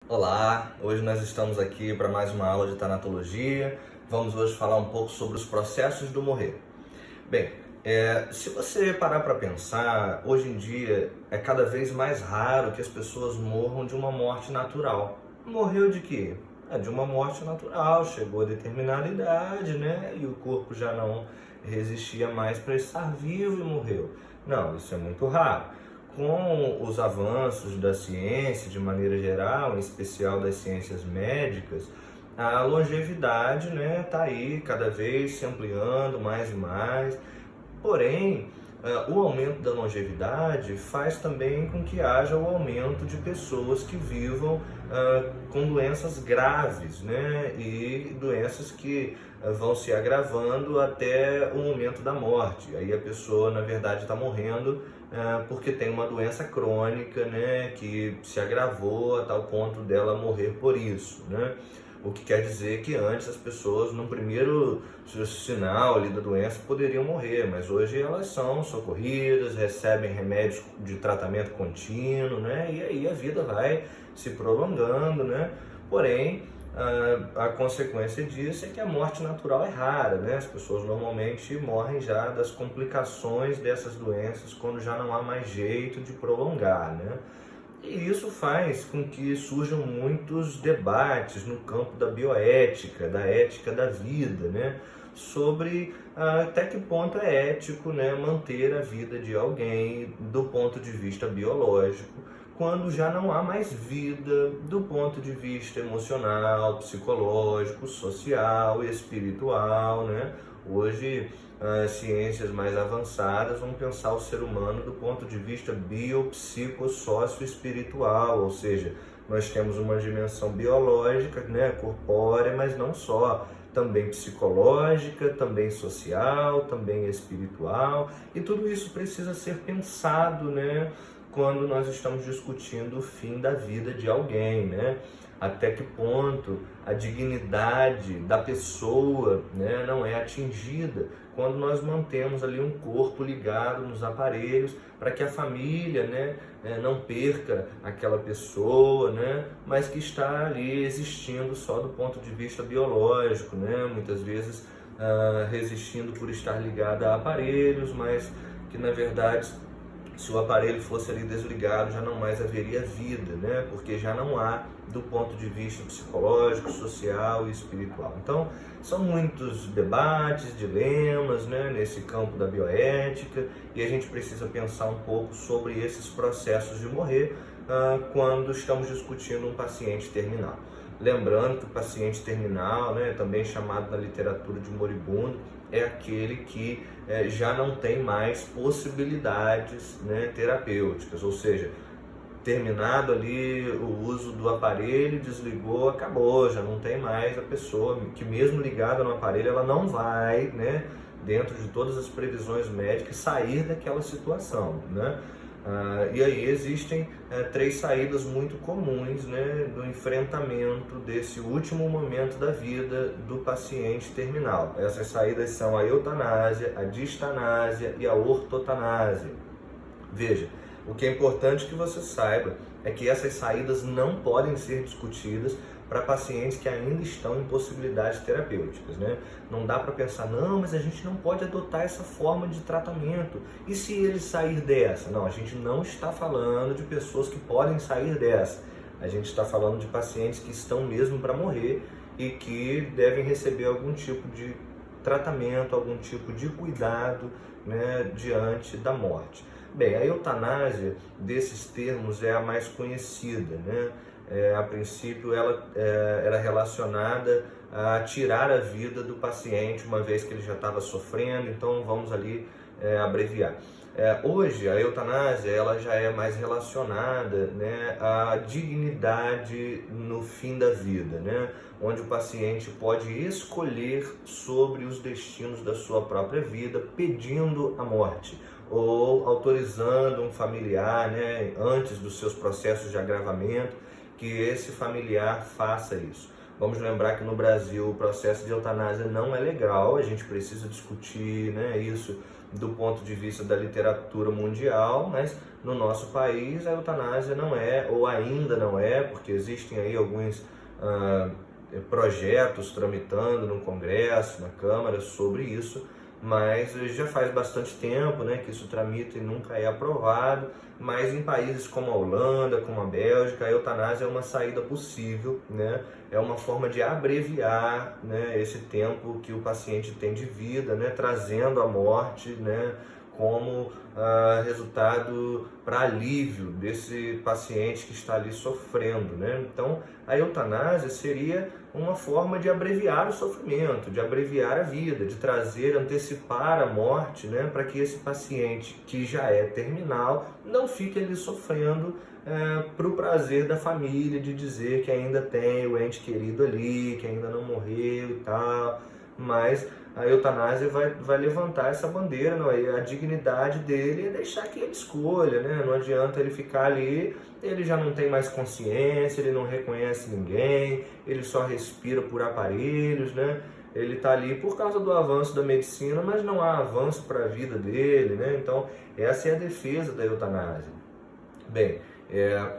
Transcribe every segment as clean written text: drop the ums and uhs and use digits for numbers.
Olá, hoje nós estamos aqui para mais uma aula de tanatologia. Vamos hoje falar um pouco sobre os processos do morrer. Bem, se você parar para pensar, hoje em dia é cada vez mais raro que as pessoas morram de uma morte natural. Morreu de quê? De uma morte natural, chegou a determinada idade, né? E o corpo já não resistia mais para estar vivo e morreu. Não, isso é muito raro. Com os avanços da ciência, de maneira geral, em especial das ciências médicas, a longevidade, né, está aí cada vez se ampliando mais e mais. Porém, o aumento da longevidade faz também com que haja o aumento de pessoas que vivam com doenças graves, né? E doenças que vão se agravando até o momento da morte. Aí a pessoa, na verdade, está morrendo porque tem uma doença crônica, né? Que se agravou a tal ponto dela morrer por isso, né? O que quer dizer que antes as pessoas, no primeiro sinal ali da doença, poderiam morrer, mas hoje elas são socorridas, recebem remédios de tratamento contínuo, né? E aí a vida vai se prolongando, né? Porém, a consequência disso é que a morte natural é rara, né? As pessoas normalmente morrem já das complicações dessas doenças quando já não há mais jeito de prolongar, né? E isso faz com que surjam muitos debates no campo da bioética, da ética da vida, né? Sobre até que ponto é ético, né, manter a vida de alguém do ponto de vista biológico, quando já não há mais vida do ponto de vista emocional, psicológico, social e espiritual, né? Hoje, as ciências mais avançadas vão pensar o ser humano do ponto de vista biopsicossócio-espiritual, ou seja, nós temos uma dimensão biológica, né, corpórea, mas não só, também psicológica, também social, também espiritual, e tudo isso precisa ser pensado, né, quando nós estamos discutindo o fim da vida de alguém, né? Até que ponto a dignidade da pessoa, né, não é atingida quando nós mantemos ali um corpo ligado nos aparelhos para que a família, né, não perca aquela pessoa, né, mas que está ali existindo só do ponto de vista biológico, né, muitas vezes resistindo por estar ligada a aparelhos, mas que na verdade, se o aparelho fosse ali desligado, já não mais haveria vida, né? Porque já não há do ponto de vista psicológico, social e espiritual. Então, são muitos debates, dilemas, né, nesse campo da bioética, e a gente precisa pensar um pouco sobre esses processos de morrer quando estamos discutindo um paciente terminal. Lembrando que o paciente terminal, né, também chamado na literatura de moribundo, é aquele que já não tem mais possibilidades, né, terapêuticas, ou seja, terminado ali o uso do aparelho, desligou, acabou, já não tem mais a pessoa que mesmo ligada no aparelho, ela não vai, né, dentro de todas as previsões médicas, sair daquela situação, né? E aí existem três saídas muito comuns, né, do enfrentamento desse último momento da vida do paciente terminal. Essas saídas são a eutanásia, a distanásia e a ortotanásia. Veja, o que é importante que você saiba é que essas saídas não podem ser discutidas para pacientes que ainda estão em possibilidades terapêuticas, né? Não dá para pensar, não, mas a gente não pode adotar essa forma de tratamento. E se ele sair dessa? Não, a gente não está falando de pessoas que podem sair dessa. A gente está falando de pacientes que estão mesmo para morrer e que devem receber algum tipo de tratamento, algum tipo de cuidado, né, diante da morte. Bem, a eutanásia desses termos é a mais conhecida, né? A princípio ela era relacionada a tirar a vida do paciente uma vez que ele já estava sofrendo, então vamos ali abreviar. Hoje a eutanásia ela já é mais relacionada, né, à dignidade no fim da vida, né, onde o paciente pode escolher sobre os destinos da sua própria vida pedindo a morte ou autorizando um familiar, né, antes dos seus processos de agravamento, que esse familiar faça isso. Vamos lembrar que no Brasil o processo de eutanásia não é legal, a gente precisa discutir, né, isso do ponto de vista da literatura mundial, mas no nosso país a eutanásia não é, ou ainda não é, porque existem aí alguns projetos tramitando no Congresso, na Câmara sobre isso, mas já faz bastante tempo, né, que isso tramita e nunca é aprovado. Mas em países como a Holanda, como a Bélgica, a eutanásia é uma saída possível, né? É uma forma de abreviar, né, esse tempo que o paciente tem de vida, né, trazendo a morte, né, como resultado para alívio desse paciente que está ali sofrendo, né? Então, a eutanásia seria uma forma de abreviar o sofrimento, de abreviar a vida, de trazer, antecipar a morte, né? Para que esse paciente que já é terminal não fique ali sofrendo para o prazer da família de dizer que ainda tem o ente querido ali, que ainda não morreu e tal, mas a eutanásia vai levantar essa bandeira, não é? A dignidade dele é deixar que ele escolha, né? Não adianta ele ficar ali, ele já não tem mais consciência, ele não reconhece ninguém, ele só respira por aparelhos, né? Ele está ali por causa do avanço da medicina, mas não há avanço para a vida dele, né? Então, essa é a defesa da eutanásia. Bem,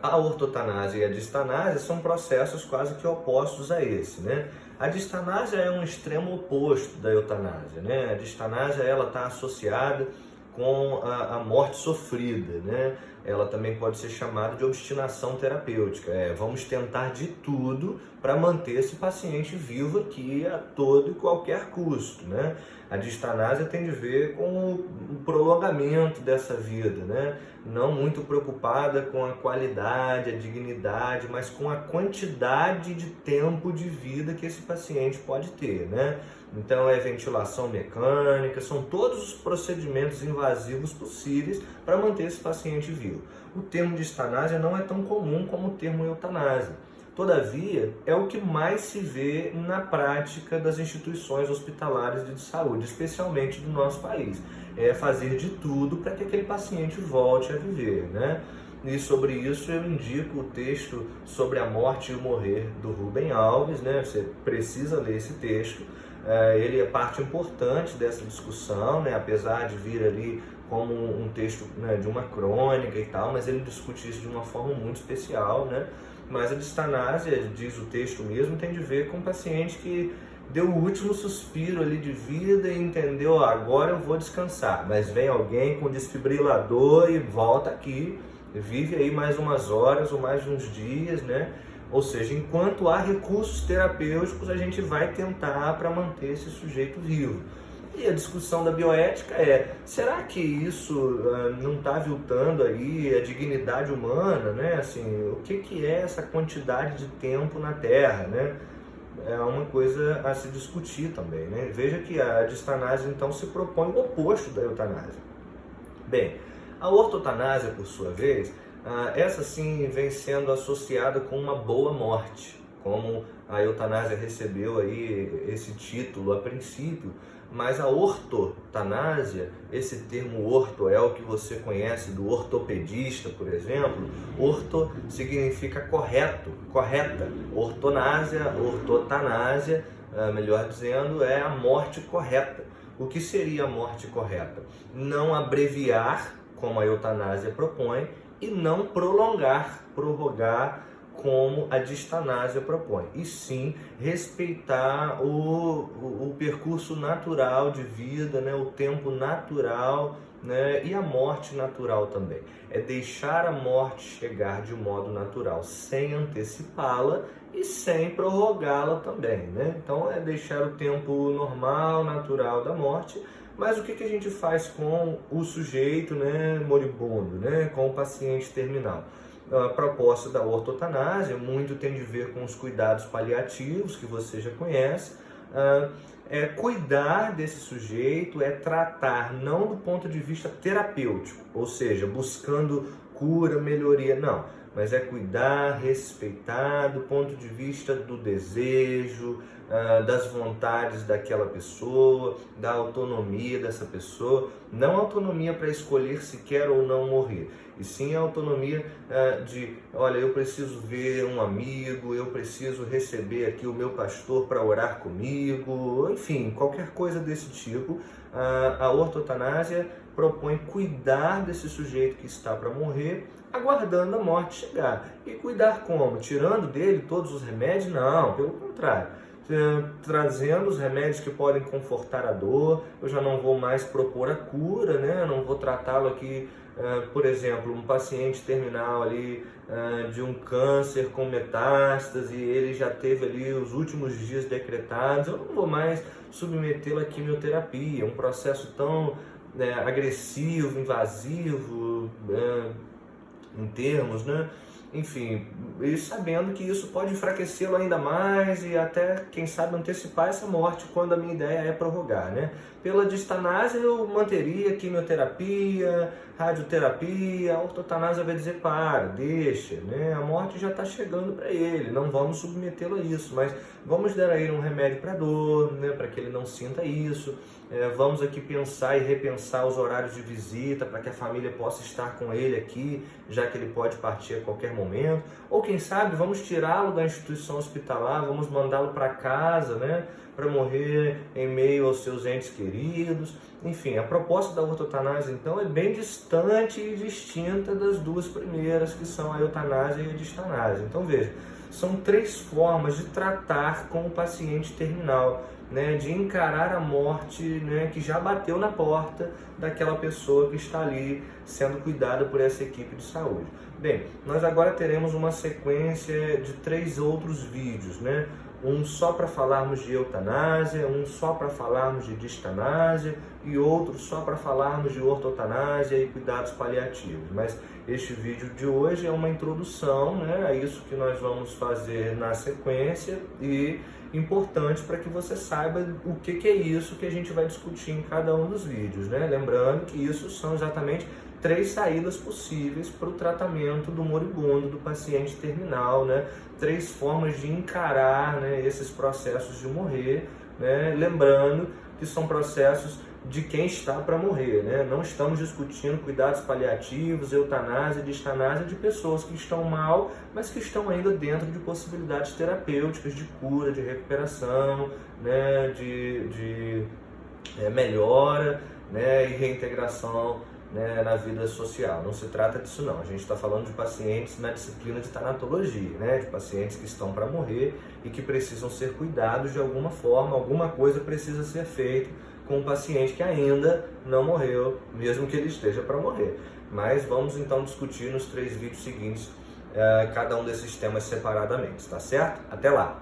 a ortotanásia e a distanásia são processos quase que opostos a esse, né? A distanásia é um extremo oposto da eutanásia, né? A distanásia ela está associada com a morte sofrida, né? Ela também pode ser chamada de obstinação terapêutica. Vamos tentar de tudo para manter esse paciente vivo aqui a todo e qualquer custo, né? A distanásia tem de ver com o prolongamento dessa vida, né? Não muito preocupada com a qualidade, a dignidade, mas com a quantidade de tempo de vida que esse paciente pode ter, né? Então é ventilação mecânica, são todos os procedimentos invasivos possíveis para manter esse paciente vivo. O termo distanásia não é tão comum como o termo eutanásia. Todavia, é o que mais se vê na prática das instituições hospitalares de saúde, especialmente do nosso país. É fazer de tudo para que aquele paciente volte a viver, né? E sobre isso eu indico o texto sobre a morte e o morrer do Rubem Alves, né? Você precisa ler esse texto. Ele é parte importante dessa discussão, né? Apesar de vir ali como um texto, né, de uma crônica e tal, mas ele discute isso de uma forma muito especial, né? Mas a distanásia, diz o texto mesmo, tem de ver com um paciente que deu o último suspiro ali de vida e entendeu, agora eu vou descansar. Mas vem alguém com desfibrilador e volta aqui, vive aí mais umas horas ou mais uns dias, né? Ou seja, enquanto há recursos terapêuticos, a gente vai tentar para manter esse sujeito vivo. E a discussão da bioética será que isso não está aviltando aí a dignidade humana, né? Assim, o que é essa quantidade de tempo na Terra, né? É uma coisa a se discutir também, né? Veja que a distanásia, então, se propõe o oposto da eutanásia. Bem, a ortotanásia, por sua vez, essa sim vem sendo associada com uma boa morte, como a eutanásia recebeu aí esse título a princípio, mas a ortotanásia, esse termo orto é o que você conhece do ortopedista, por exemplo. Orto significa correto, correta. Ortonásia, ortotanásia, melhor dizendo, é a morte correta. O que seria a morte correta? Não abreviar, como a eutanásia propõe, e não prorrogar, como a distanásia propõe, e sim respeitar o percurso natural de vida, né, o tempo natural, né, e a morte natural também. É deixar a morte chegar de modo natural, sem antecipá-la e sem prorrogá-la também, né? Então é deixar o tempo normal, natural da morte. Mas o que a gente faz com o sujeito, né, moribundo, né, com o paciente terminal? A proposta da ortotanásia muito tem de ver com os cuidados paliativos, que você já conhece. Cuidar desse sujeito, tratar não do ponto de vista terapêutico, ou seja, buscando cura, melhoria, não. Mas é cuidar, respeitar do ponto de vista do desejo, das vontades daquela pessoa, da autonomia dessa pessoa. Não autonomia para escolher se quer ou não morrer, e sim a autonomia de, olha, eu preciso ver um amigo, eu preciso receber aqui o meu pastor para orar comigo, enfim, qualquer coisa desse tipo. A ortotanásia propõe cuidar desse sujeito que está para morrer, aguardando a morte chegar. E cuidar como? Tirando dele todos os remédios? Não, pelo contrário. Trazendo os remédios que podem confortar a dor. Eu já não vou mais propor a cura, né? Eu não vou tratá-lo aqui, por exemplo, um paciente terminal ali de um câncer com metástase, ele já teve ali os últimos dias decretados, eu não vou mais submetê-lo à quimioterapia, um processo tão agressivo, invasivo, em termos, né? Enfim, e sabendo que isso pode enfraquecê-lo ainda mais e até, quem sabe, antecipar essa morte quando a minha ideia é prorrogar, né? Pela distanásia eu manteria quimioterapia, radioterapia, a ortotanásia vai dizer deixa, né? A morte já está chegando para ele, não vamos submetê-lo a isso, mas vamos dar a ele um remédio para dor, né? Para que ele não sinta isso. Vamos aqui pensar e repensar os horários de visita para que a família possa estar com ele aqui, já que ele pode partir a qualquer momento. Ou quem sabe, vamos tirá-lo da instituição hospitalar, vamos mandá-lo para casa, né, para morrer em meio aos seus entes queridos. Enfim, a proposta da ortotanásia, então, é bem distante e distinta das duas primeiras, que são a eutanásia e a distanásia. Então, veja, são 3 formas de tratar com o paciente terminal, né, de encarar a morte, né, que já bateu na porta daquela pessoa que está ali sendo cuidada por essa equipe de saúde. Bem, nós agora teremos uma sequência de 3 outros vídeos, né? Um só para falarmos de eutanásia, um só para falarmos de distanásia e outro só para falarmos de ortotanásia e cuidados paliativos. Mas este vídeo de hoje é uma introdução, né, a isso que nós vamos fazer na sequência, e importante para que você saiba o que é isso que a gente vai discutir em cada um dos vídeos, né? Lembrando que isso são exatamente 3 saídas possíveis para o tratamento do moribundo, do paciente terminal, né? 3 formas de encarar, né, esses processos de morrer, né? Lembrando que são processos de quem está para morrer, né? Não estamos discutindo cuidados paliativos, eutanásia, distanásia de pessoas que estão mal, mas que estão ainda dentro de possibilidades terapêuticas de cura, de recuperação, né? de melhora, né? E reintegração, né, na vida social. Não se trata disso não, a gente está falando de pacientes na disciplina de tanatologia, né, de pacientes que estão para morrer e que precisam ser cuidados de alguma forma, alguma coisa precisa ser feita com um paciente que ainda não morreu, mesmo que ele esteja para morrer. Mas vamos então discutir nos 3 vídeos seguintes cada um desses temas separadamente, tá certo? Até lá!